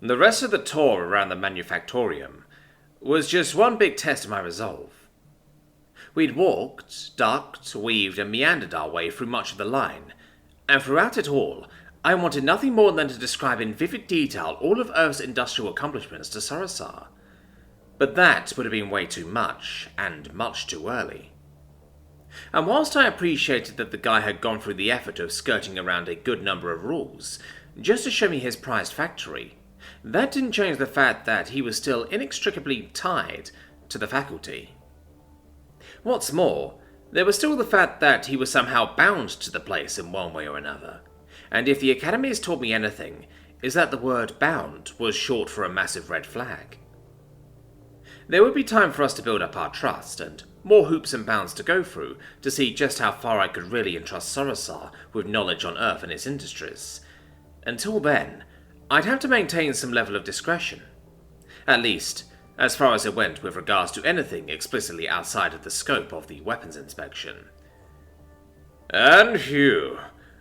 The rest of the tour around the manufactorium was just one big test of my resolve. We'd walked, ducked, weaved, and meandered our way through much of the line, and throughout it all, I wanted nothing more than to describe in vivid detail all of Earth's industrial accomplishments to Sarasar. But that would have been way too much, and much too early. And whilst I appreciated that the guy had gone through the effort of skirting around a good number of rules, just to show me his prized factory, that didn't change the fact that he was still inextricably tied to the faculty. What's more, there was still the fact that he was somehow bound to the place in one way or another, and if the Academy has taught me anything, is that the word bound was short for a massive red flag. There would be time for us to build up our trust, and more hoops and bounds to go through to see just how far I could really entrust Sarasar with knowledge on Earth and its industries. Until then, I'd have to maintain some level of discretion. At least, as far as it went with regards to anything explicitly outside of the scope of the weapons inspection. And phew,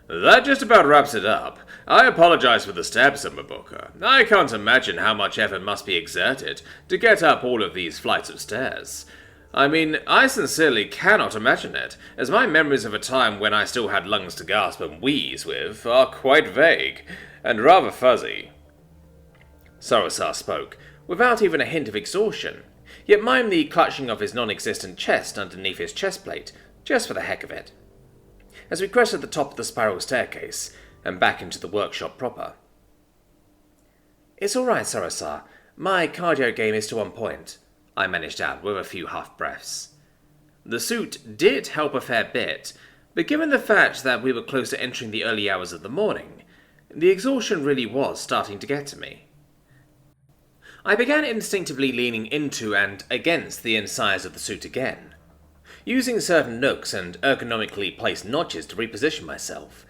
that just about wraps it up. I apologize for the steps, Booker. I can't imagine how much effort must be exerted to get up all of these flights of stairs. I mean, I sincerely cannot imagine it, as my memories of a time when I still had lungs to gasp and wheeze with are quite vague, and rather fuzzy. Sarasar spoke, without even a hint of exhaustion, yet mimed the clutching of his non-existent chest underneath his chest plate, just for the heck of it. As we crested the top of the spiral staircase, and back into the workshop proper. "It's all right, Sarasar. My cardio game is still on point," I managed out with a few half-breaths. The suit did help a fair bit, but given the fact that we were close to entering the early hours of the morning, the exhaustion really was starting to get to me. I began instinctively leaning into and against the insides of the suit again, using certain nooks and ergonomically placed notches to reposition myself,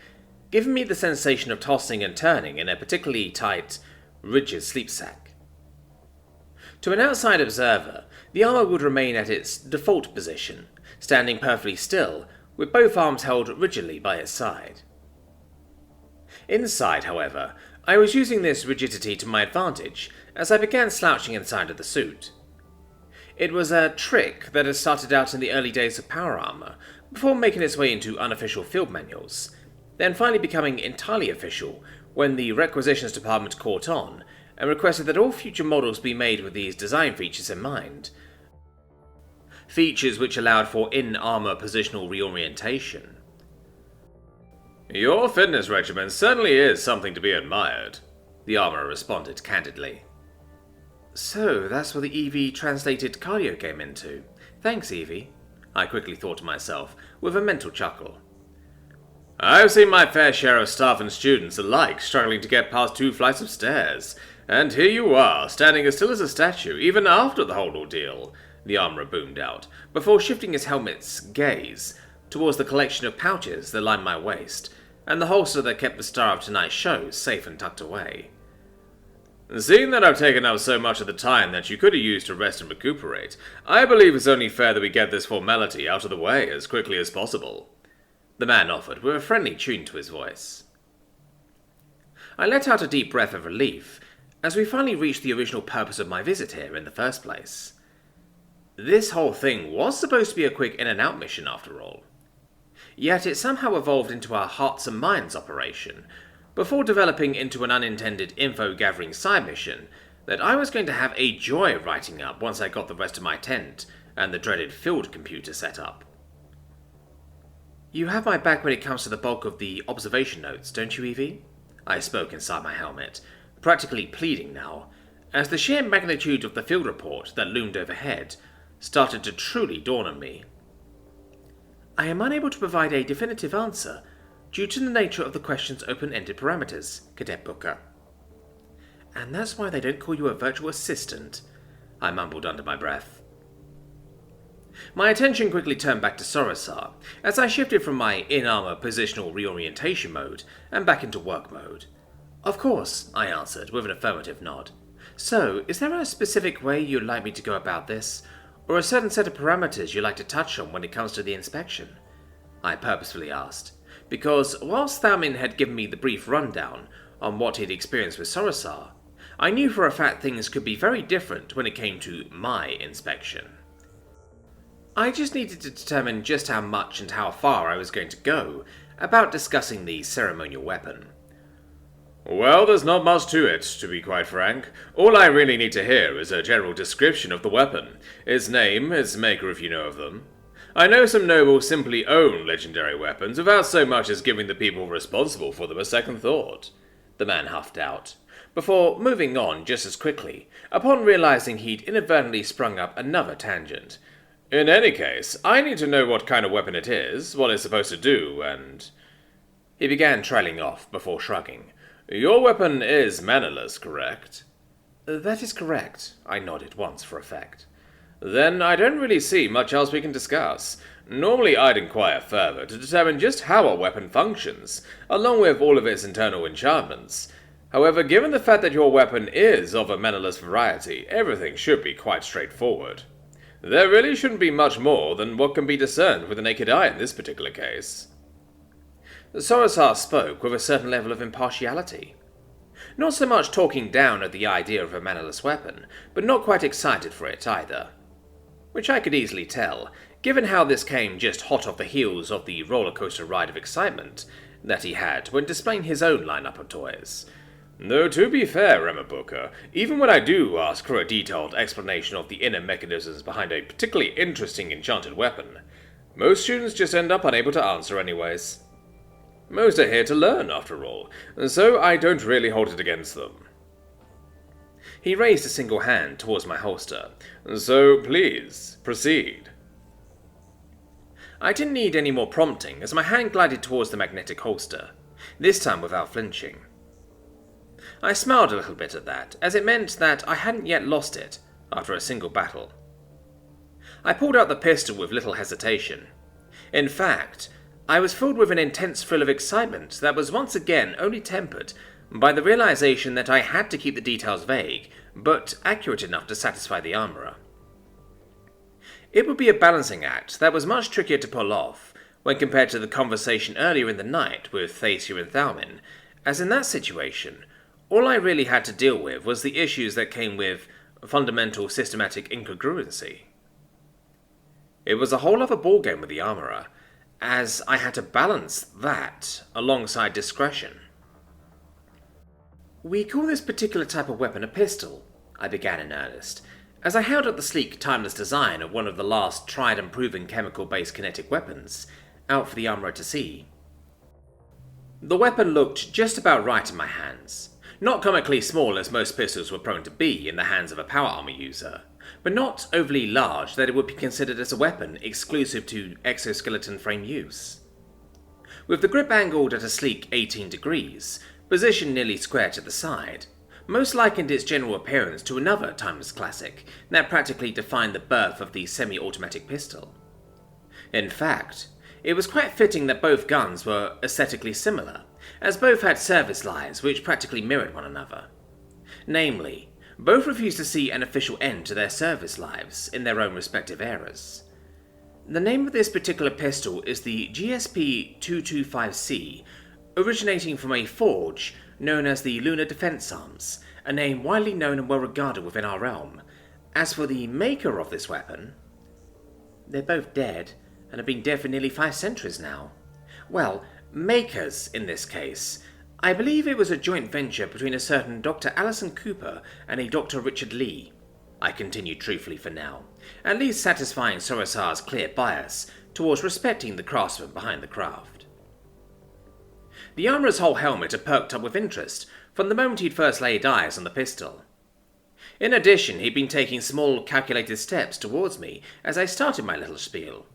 giving me the sensation of tossing and turning in a particularly tight, rigid sleep sack. To an outside observer, the armor would remain at its default position, standing perfectly still, with both arms held rigidly by its side. Inside, however, I was using this rigidity to my advantage as I began slouching inside of the suit. It was a trick that had started out in the early days of power armor, before making its way into unofficial field manuals, then finally becoming entirely official when the requisitions department caught on and requested that all future models be made with these design features in mind. Features which allowed for in-armor positional reorientation. "Your fitness regimen certainly is something to be admired," the armorer responded candidly. "So, that's what the Evie translated cardio came into. Thanks, Evie," I quickly thought to myself, with a mental chuckle. "I've seen my fair share of staff and students alike struggling to get past 2 flights of stairs, and here you are, standing as still as a statue, even after the whole ordeal," the armorer boomed out, before shifting his helmet's gaze towards the collection of pouches that lined my waist, and the holster that kept the star of tonight's show safe and tucked away. "Seeing that I've taken up so much of the time that you could have used to rest and recuperate, I believe it's only fair that we get this formality out of the way as quickly as possible," the man offered with a friendly tune to his voice. I let out a deep breath of relief as we finally reached the original purpose of my visit here in the first place. This whole thing was supposed to be a quick in-and-out mission after all. Yet it somehow evolved into a hearts and minds operation, before developing into an unintended info-gathering side mission that I was going to have a joy writing up once I got the rest of my tent and the dreaded field computer set up. "You have my back when it comes to the bulk of the observation notes, don't you, Evie?" I spoke inside my helmet, practically pleading now, as the sheer magnitude of the field report that loomed overhead started to truly dawn on me. "I am unable to provide a definitive answer due to the nature of the question's open-ended parameters, Cadet Booker." "And that's why they don't call you a virtual assistant," I mumbled under my breath. My attention quickly turned back to Sarasar as I shifted from my in-armor positional reorientation mode and back into work mode. "Of course," I answered with an affirmative nod. "So, is there a specific way you'd like me to go about this, or a certain set of parameters you'd like to touch on when it comes to the inspection?" I purposefully asked, because whilst Thalmin had given me the brief rundown on what he'd experienced with Sarasar, I knew for a fact things could be very different when it came to my inspection. I just needed to determine just how much and how far I was going to go about discussing the ceremonial weapon. Well, there's not much to it, to be quite frank. All I really need to hear is a general description of the weapon, its name, its maker if you know of them. I know some nobles simply own legendary weapons without so much as giving the people responsible for them a second thought, the man huffed out, before moving on just as quickly, upon realizing he'd inadvertently sprung up another tangent. In any case, I need to know what kind of weapon it is, what it's supposed to do, and... He began trailing off before shrugging. Your weapon is mannerless, correct? That is correct, I nodded once for effect. Then I don't really see much else we can discuss. Normally I'd inquire further to determine just how a weapon functions, along with all of its internal enchantments. However, given the fact that your weapon is of a mannerless variety, everything should be quite straightforward. There really shouldn't be much more than what can be discerned with the naked eye in this particular case. Sorosar spoke with a certain level of impartiality. Not so much talking down at the idea of a mannerless weapon, but not quite excited for it either. Which I could easily tell, given how this came just hot off the heels of the roller coaster ride of excitement that he had when displaying his own lineup of toys. Though to be fair, Emma Booker, even when I do ask for a detailed explanation of the inner mechanisms behind a particularly interesting enchanted weapon, most students just end up unable to answer anyways. Most are here to learn, after all, so I don't really hold it against them. He raised a single hand towards my holster. So please, proceed. I didn't need any more prompting as my hand glided towards the magnetic holster, this time without flinching. I smiled a little bit at that, as it meant that I hadn't yet lost it after a single battle. I pulled out the pistol with little hesitation. In fact, I was filled with an intense thrill of excitement that was once again only tempered by the realization that I had to keep the details vague, but accurate enough to satisfy the armorer. It would be a balancing act that was much trickier to pull off when compared to the conversation earlier in the night with Thacia and Thalmin, as in that situation, all I really had to deal with was the issues that came with fundamental systematic incongruency. It was a whole other ballgame with the armorer, as I had to balance that alongside discretion. We call this particular type of weapon a pistol, I began in earnest, as I held up the sleek, timeless design of one of the last tried and proven chemical-based kinetic weapons, out for the armorer to see. The weapon looked just about right in my hands. Not comically small as most pistols were prone to be in the hands of a power armor user, but not overly large that it would be considered as a weapon exclusive to exoskeleton frame use. With the grip angled at a sleek 18 degrees, positioned nearly square to the side, most likened its general appearance to another timeless classic that practically defined the birth of the semi-automatic pistol. In fact, it was quite fitting that both guns were aesthetically similar, as both had service lives which practically mirrored one another. Namely, both refused to see an official end to their service lives in their own respective eras. The name of this particular pistol is the GSP-225C, originating from a forge known as the Lunar Defense Arms, a name widely known and well regarded within our realm. As for the maker of this weapon, they're both dead, and have been dead for nearly 5 centuries now. Well, makers in this case. I believe it was a joint venture between a certain Dr. Alison Cooper and a Dr. Richard Lee. I continued truthfully for now, at least satisfying Sorosar's clear bias towards respecting the craftsman behind the craft. The armourer's whole helmet had perked up with interest from the moment he'd first laid eyes on the pistol. In addition, he'd been taking small, calculated steps towards me as I started my little spiel,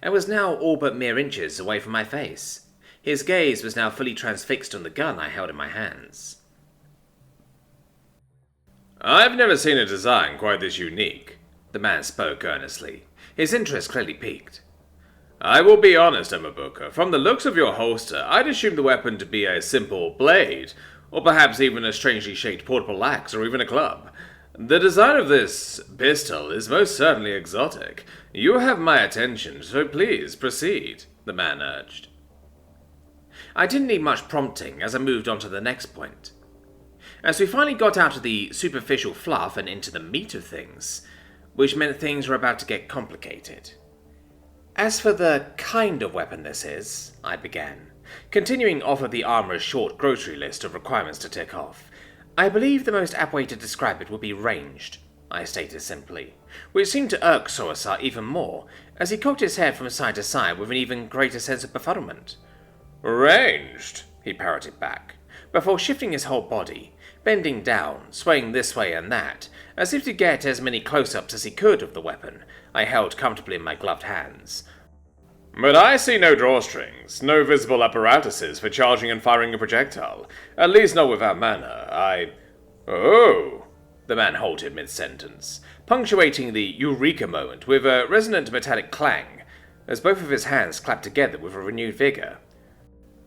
and was now all but mere inches away from my face. His gaze was now fully transfixed on the gun I held in my hands. I've never seen a design quite this unique, the man spoke earnestly, his interest clearly piqued. I will be honest, Emma Booker, from the looks of your holster, I'd assumed the weapon to be a simple blade, or perhaps even a strangely shaped portable axe, or even a club. The design of this pistol is most certainly exotic. You have my attention, so please proceed, the man urged. I didn't need much prompting as I moved on to the next point. as we finally got out of the superficial fluff and into the meat of things, which meant things were about to get complicated. As for the kind of weapon this is, I began, continuing off of the armorer's short grocery list of requirements to tick off, I believe the most apt way to describe it would be ranged, I stated simply, which seemed to irk Sorosar even more, as he cocked his head from side to side with an even greater sense of befuddlement. Ranged, he parroted back, before shifting his whole body, bending down, swaying this way and that, as if to get as many close-ups as he could of the weapon I held comfortably in my gloved hands. But I see no drawstrings, no visible apparatuses for charging and firing a projectile, at least not without mana. Oh! The man halted mid-sentence, punctuating the eureka moment with a resonant metallic clang, as both of his hands clapped together with a renewed vigor.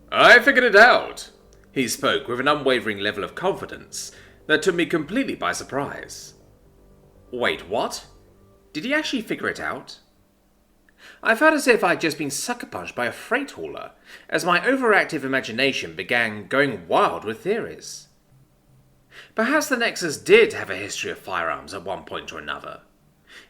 I figured it out! He spoke with an unwavering level of confidence that took me completely by surprise. Wait, what? Did he actually figure it out? I felt as if I'd just been sucker-punched by a freight hauler, as my overactive imagination began going wild with theories. Perhaps the Nexus did have a history of firearms at one point or another.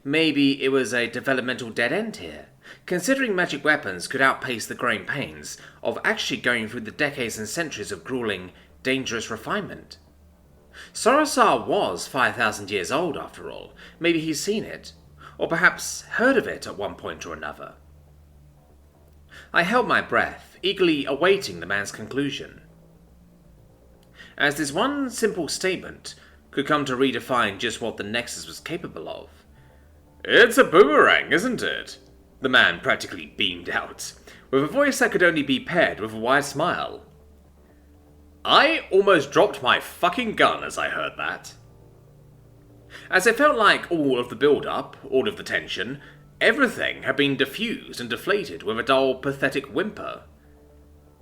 Maybe it was a developmental dead end here, considering magic weapons could outpace the growing pains of actually going through the decades and centuries of grueling, dangerous refinement. Sorosar was 5,000 years old, after all. Maybe he's seen it, or perhaps heard of it at one point or another. I held my breath, eagerly awaiting the man's conclusion, as this one simple statement could come to redefine just what the Nexus was capable of. It's a boomerang, isn't it? The man practically beamed out, with a voice that could only be paired with a wide smile. I almost dropped my fucking gun as I heard that. As it felt like all of the build-up, all of the tension, everything had been diffused and deflated with a dull, pathetic whimper.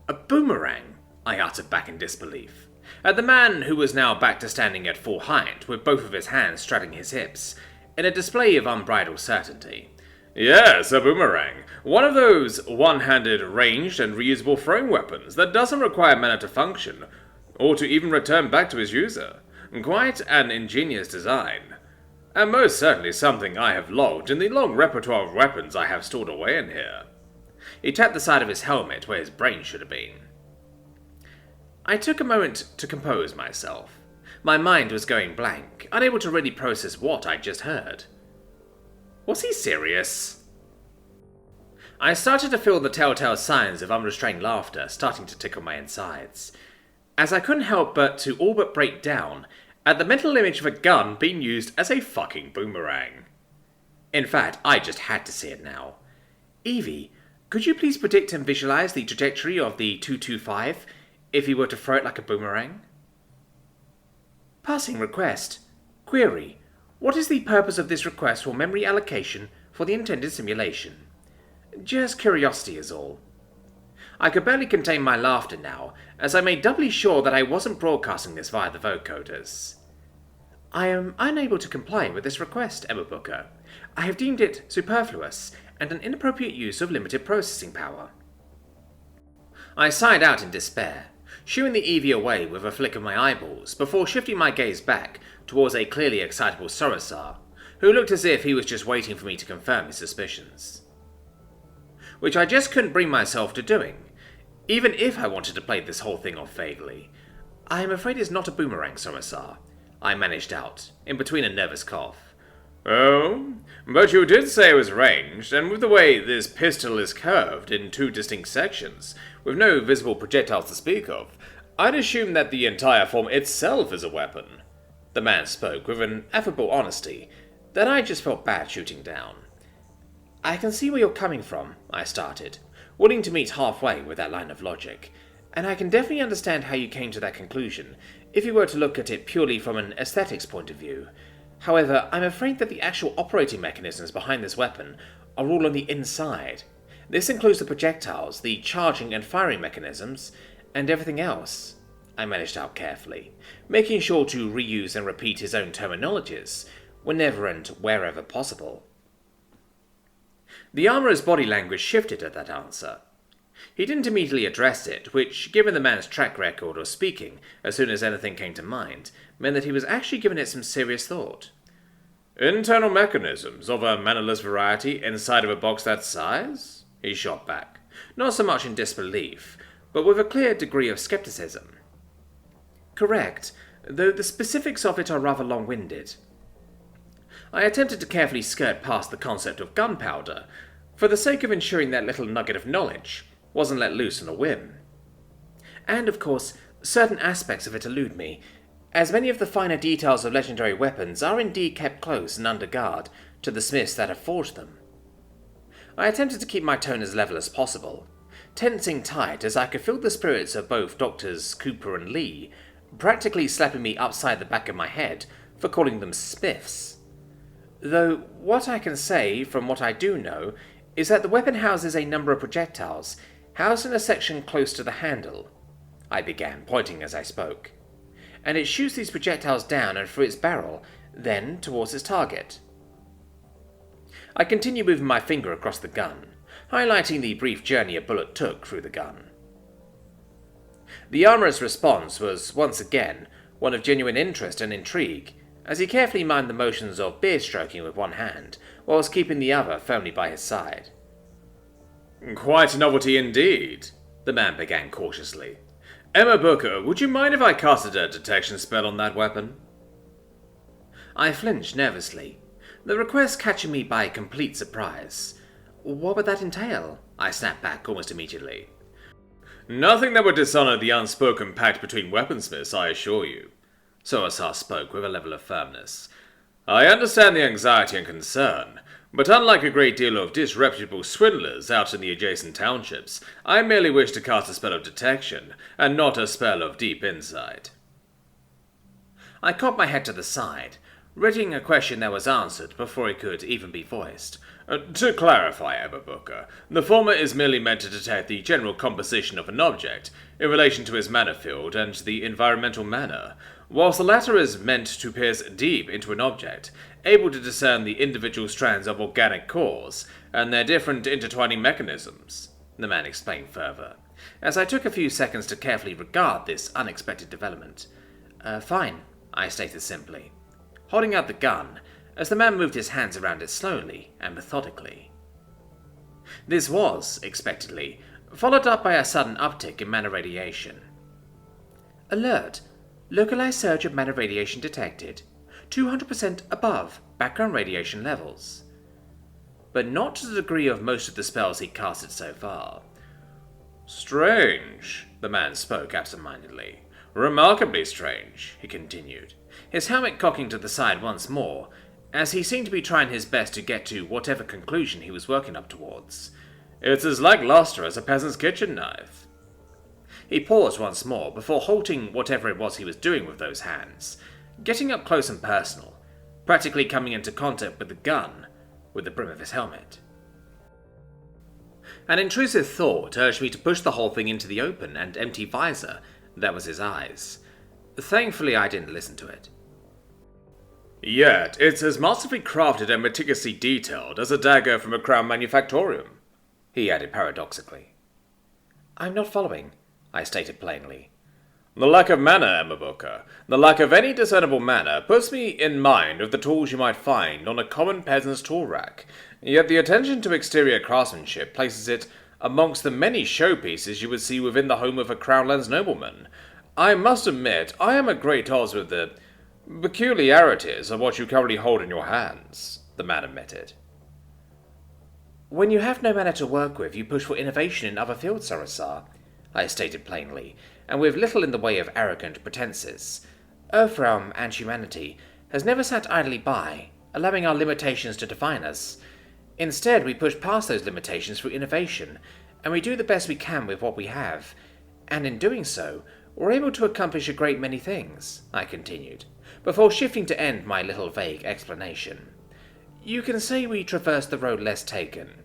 A boomerang, I uttered back in disbelief, at the man who was now back to standing at full height, with both of his hands straddling his hips, in a display of unbridled certainty. Yes, a boomerang. One of those one-handed, ranged and reusable throwing weapons that doesn't require mana to function, or to even return back to its user. Quite an ingenious design. And most certainly something I have logged in the long repertoire of weapons I have stored away in here. He tapped the side of his helmet where his brain should have been. I took a moment to compose myself. My mind was going blank, unable to really process what I'd just heard. Was he serious? I started to feel the telltale signs of unrestrained laughter starting to tickle my insides, as I couldn't help but to all but break down at the mental image of a gun being used as a fucking boomerang. In fact, I just had to see it now. Evie, could you please predict and visualize the trajectory of the 225 if he were to throw it like a boomerang? Passing request. Query. What is the purpose of this request for memory allocation for the intended simulation? Just curiosity is all. I could barely contain my laughter now, as I made doubly sure that I wasn't broadcasting this via the vocoders. I am unable to comply with this request, Emma Booker. I have deemed it superfluous and an inappropriate use of limited processing power. I sighed out in despair, shooing the Evie away with a flick of my eyeballs before shifting my gaze back towards a clearly excitable Sorosar, who looked as if he was just waiting for me to confirm his suspicions. Which I just couldn't bring myself to doing, even if I wanted to play this whole thing off vaguely. I am afraid it's not a boomerang, Sorosar, I managed out, in between a nervous cough. Oh, but you did say it was ranged, and with the way this pistol is curved in two distinct sections, with no visible projectiles to speak of, I'd assume that the entire form itself is a weapon. The man spoke with an affable honesty that I just felt bad shooting down. I can see where you're coming from, I started, willing to meet halfway with that line of logic, and I can definitely understand how you came to that conclusion, if you were to look at it purely from an aesthetics point of view. However, I'm afraid that the actual operating mechanisms behind this weapon are all on the inside. This includes the projectiles, the charging and firing mechanisms, and everything else, I managed out carefully, making sure to reuse and repeat his own terminologies, whenever and wherever possible. The armorer's body language shifted at that answer. He didn't immediately address it, which, given the man's track record of speaking as soon as anything came to mind, meant that he was actually giving it some serious thought. Internal mechanisms of a mannerless variety inside of a box that size? He shot back, not so much in disbelief, but with a clear degree of skepticism. Correct, though the specifics of it are rather long-winded. I attempted to carefully skirt past the concept of gunpowder, for the sake of ensuring that little nugget of knowledge wasn't let loose on a whim. And, of course, certain aspects of it elude me, as many of the finer details of legendary weapons are indeed kept close and under guard to the smiths that have forged them. I attempted to keep my tone as level as possible, tensing tight as I could feel the spirits of both Doctors Cooper and Lee practically slapping me upside the back of my head for calling them smiths. Though what I can say, from what I do know, is that the weapon houses a number of projectiles, housed in a section close to the handle, I began, pointing as I spoke, and it shoots these projectiles down and through its barrel, then towards its target. I continue moving my finger across the gun, highlighting the brief journey a bullet took through the gun. The armourer's response was, once again, one of genuine interest and intrigue, as he carefully mimed the motions of beard stroking with one hand, whilst keeping the other firmly by his side. Quite a novelty indeed, the man began cautiously. Emma Booker, would you mind if I casted a detection spell on that weapon? I flinched nervously, the request catching me by complete surprise. What would that entail? I snapped back almost immediately. Nothing that would dishonour the unspoken pact between weaponsmiths, I assure you. Soasar spoke with a level of firmness. I understand the anxiety and concern, but unlike a great deal of disreputable swindlers out in the adjacent townships, I merely wish to cast a spell of detection, and not a spell of deep insight. I cocked my head to the side, readying a question that was answered before it could even be voiced. To clarify, Emma Booker, the former is merely meant to detect the general composition of an object, in relation to its matter field and the environmental manner, whilst the latter is meant to pierce deep into an object, able to discern the individual strands of organic cores and their different intertwining mechanisms, the man explained further, as I took a few seconds to carefully regard this unexpected development. Fine, I stated simply, holding out the gun, as the man moved his hands around it slowly and methodically. This was, expectedly, followed up by a sudden uptick in mana radiation. Alert! Localized surge of mana radiation detected. 200% above background radiation levels. But not to the degree of most of the spells he casted so far. Strange, the man spoke absent-mindedly. Remarkably strange, he continued, his helmet cocking to the side once more, as he seemed to be trying his best to get to whatever conclusion he was working up towards. It's as lackluster as a peasant's kitchen knife. He paused once more before halting whatever it was he was doing with those hands, getting up close and personal, practically coming into contact with the gun with the brim of his helmet. An intrusive thought urged me to push the whole thing into the open and empty visor that was his eyes. Thankfully, I didn't listen to it. Yet, it's as masterfully crafted and meticulously detailed as a dagger from a crown manufactorium, he added paradoxically. I'm not following, I stated plainly. The lack of mana, Emma Booker, the lack of any discernible mana, puts me in mind of the tools you might find on a common peasant's tool rack, yet the attention to exterior craftsmanship places it amongst the many showpieces you would see within the home of a Crownlands nobleman. I must admit, I am at great odds with the peculiarities of what you currently hold in your hands, the man admitted. When you have no mana to work with, you push for innovation in other fields, Sarasar, I stated plainly, and with little in the way of arrogant pretenses. Earthrealm and humanity has never sat idly by, allowing our limitations to define us. Instead, we push past those limitations through innovation, and we do the best we can with what we have. And in doing so, we're able to accomplish a great many things, I continued, before shifting to end my little vague explanation. You can say we traverse the road less taken.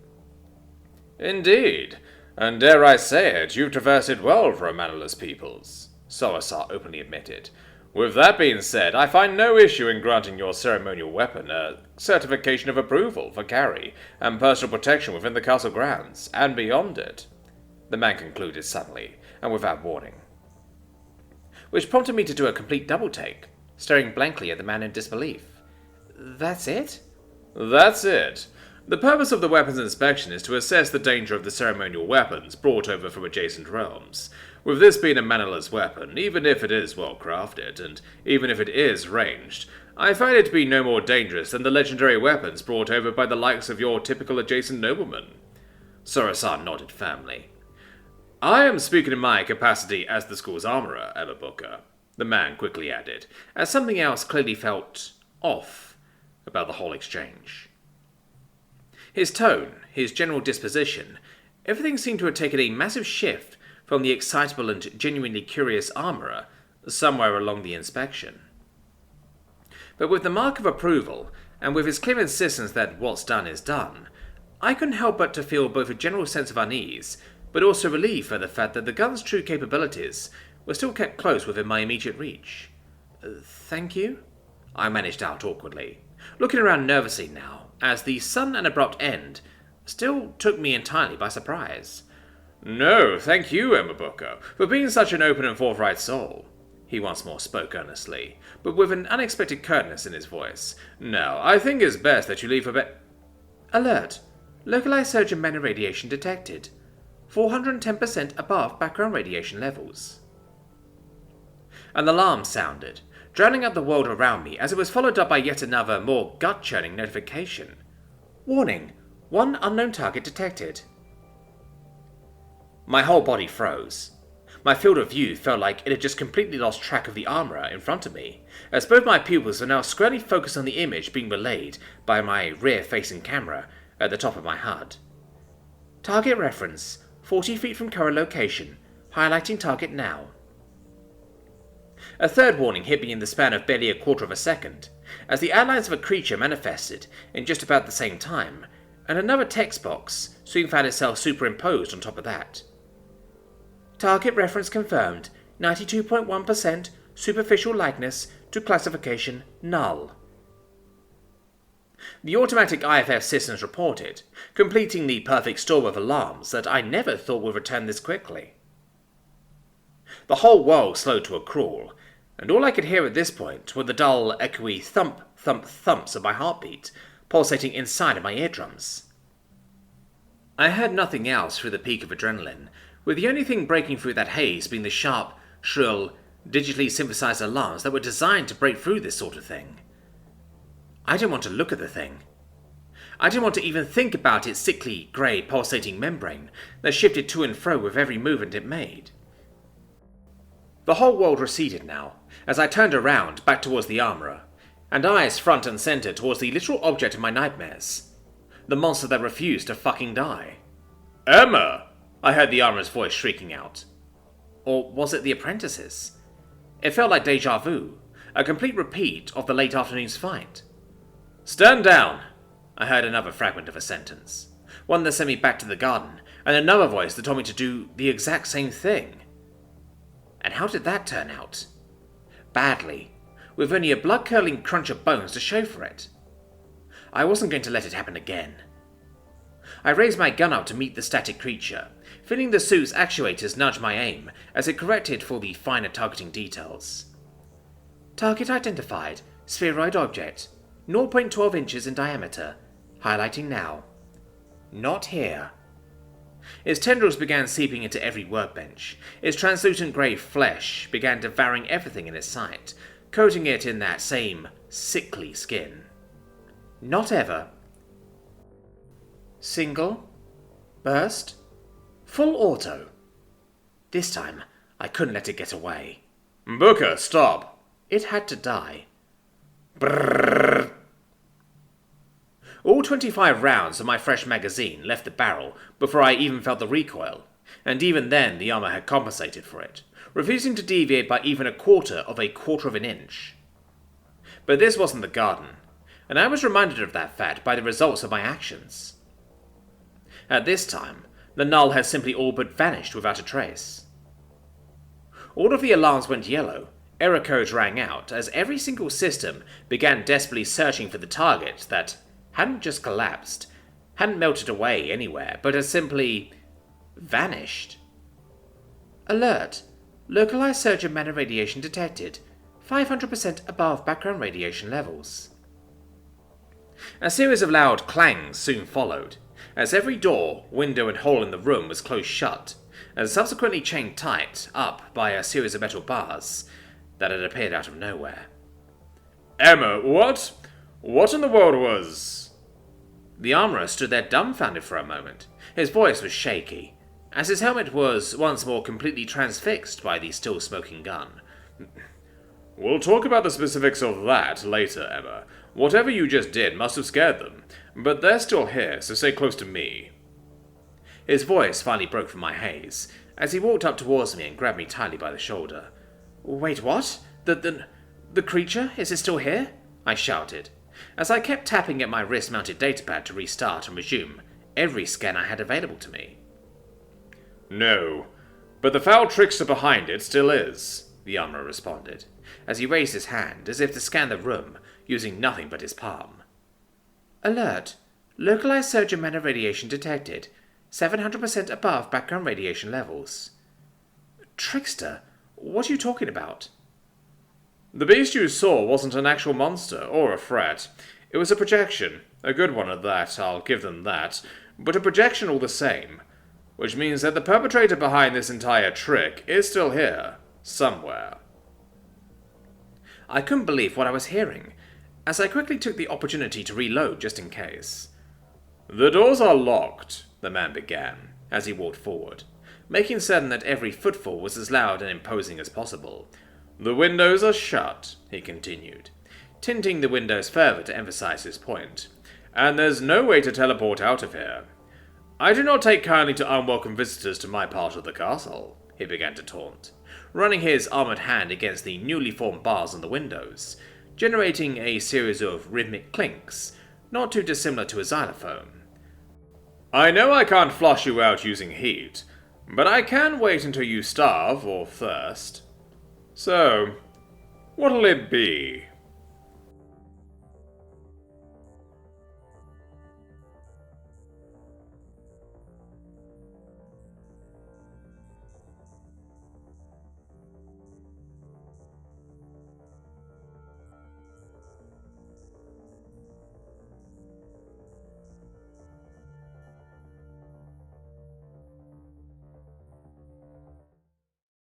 Indeed, and dare I say it, you've traversed it well for a mannerless peoples, Soasar openly admitted. With that being said, I find no issue in granting your ceremonial weapon a certification of approval for carry and personal protection within the castle grounds, and beyond it. the man concluded suddenly, and without warning. Which prompted me to do a complete double-take, staring blankly at the man in disbelief. That's it? That's it. The purpose of the weapons inspection is to assess the danger of the ceremonial weapons brought over from adjacent realms. With this being a mannerless weapon, even if it is well crafted, and even if it is ranged, I find it to be no more dangerous than the legendary weapons brought over by the likes of your typical adjacent nobleman. Sora-san nodded firmly. I am speaking in my capacity as the school's armorer, Emma Booker, the man quickly added, as something else clearly felt off about the whole exchange. His tone, his general disposition, everything seemed to have taken a massive shift from the excitable and genuinely curious armorer somewhere along the inspection. But with the mark of approval, and with his clear insistence that what's done is done, I couldn't help but to feel both a general sense of unease, but also relief at the fact that the gun's true capabilities were still kept close within my immediate reach. Thank you? I managed out awkwardly, looking around nervously now, as the sudden and abrupt end still took me entirely by surprise. No, thank you, Emma Booker, for being such an open and forthright soul. He once more spoke earnestly, but with an unexpected curtness in his voice. Now, I think it's best that you leave a bit. Alert. Localized surge in mana radiation detected. 410% above background radiation levels. An alarm sounded, drowning out the world around me as it was followed up by yet another, more gut-churning notification. Warning. One unknown target detected. My whole body froze. My field of view felt like it had just completely lost track of the armorer in front of me, as both my pupils were now squarely focused on the image being relayed by my rear-facing camera at the top of my HUD. Target reference, 40 feet from current location, highlighting target now. A third warning hit me in the span of barely a quarter of a second, as the outlines of a creature manifested in just about the same time, and another text box soon found itself superimposed on top of that. Target reference confirmed, 92.1% superficial likeness to classification null. The automatic IFF systems reported, completing the perfect storm of alarms that I never thought would return this quickly. The whole world slowed to a crawl, and all I could hear at this point were the dull, echoey thump, thump, thumps of my heartbeat, pulsating inside of my eardrums. I heard nothing else through the peak of adrenaline, with the only thing breaking through that haze being the sharp, shrill, digitally synthesized alarms that were designed to break through this sort of thing. I didn't want to look at the thing. I didn't want to even think about its sickly, grey, pulsating membrane that shifted to and fro with every movement it made. The whole world receded now, as I turned around back towards the armourer, and eyes front and centre towards the literal object of my nightmares. The monster that refused to fucking die. Emma! I heard the armourer's voice shrieking out. Or was it the apprentice's? It felt like déjà vu, a complete repeat of the late afternoon's fight. Stand down! I heard another fragment of a sentence, one that sent me back to the garden, and another voice that told me to do the exact same thing. And how did that turn out? Badly, with only a blood-curdling crunch of bones to show for it. I wasn't going to let it happen again. I raised my gun up to meet the static creature, feeling the suit's actuators nudge my aim as it corrected for the finer targeting details. Target identified, spheroid object, 0.12 inches in diameter, highlighting now. Not here. Its tendrils began seeping into every workbench. Its translucent grey flesh began devouring everything in its sight, coating it in that same sickly skin. Not ever. Single. Burst. Full auto. This time, I couldn't let it get away. Booker, stop! It had to die. Brrrr. All 25 rounds of my fresh magazine left the barrel before I even felt the recoil, and even then the armor had compensated for it, refusing to deviate by even a quarter of an inch. But this wasn't the garden, and I was reminded of that fact by the results of my actions. At this time, the null had simply all but vanished without a trace. All of the alarms went yellow, error codes rang out as every single system began desperately searching for the target that hadn't just collapsed, hadn't melted away anywhere, but had simply vanished. Alert! Localized surge of mana radiation detected. 500% above background radiation levels. A series of loud clangs soon followed, as every door, window and hole in the room was closed shut, and subsequently chained tight up by a series of metal bars that had appeared out of nowhere. Emma, what? What in the world was... The armourer stood there dumbfounded for a moment. His voice was shaky, as his helmet was once more completely transfixed by the still smoking gun. We'll talk about the specifics of that later, Emma. Whatever you just did must have scared them, but they're still here, so stay close to me. His voice finally broke from my haze, as he walked up towards me and grabbed me tightly by the shoulder. Wait, what? The creature? Is it still here? I shouted, as I kept tapping at my wrist-mounted datapad to restart and resume every scan I had available to me. No, but the foul trickster behind it still is, the armourer responded, as he raised his hand as if to scan the room, using nothing but his palm. Alert! Localized surge of mana radiation detected. 700% above background radiation levels. Trickster? What are you talking about? The beast you saw wasn't an actual monster or a threat. It was a projection. A good one at that, I'll give them that. But a projection all the same. Which means that the perpetrator behind this entire trick is still here. Somewhere. I couldn't believe what I was hearing, as I quickly took the opportunity to reload just in case. The doors are locked, the man began, as he walked forward, making certain that every footfall was as loud and imposing as possible. The windows are shut, he continued, tinting the windows further to emphasize his point. And there's no way to teleport out of here. I do not take kindly to unwelcome visitors to my part of the castle, he began to taunt, running his armored hand against the newly formed bars on the windows, generating a series of rhythmic clinks, not too dissimilar to a xylophone. I know I can't flush you out using heat, but I can wait until you starve or thirst. So, what'll it be?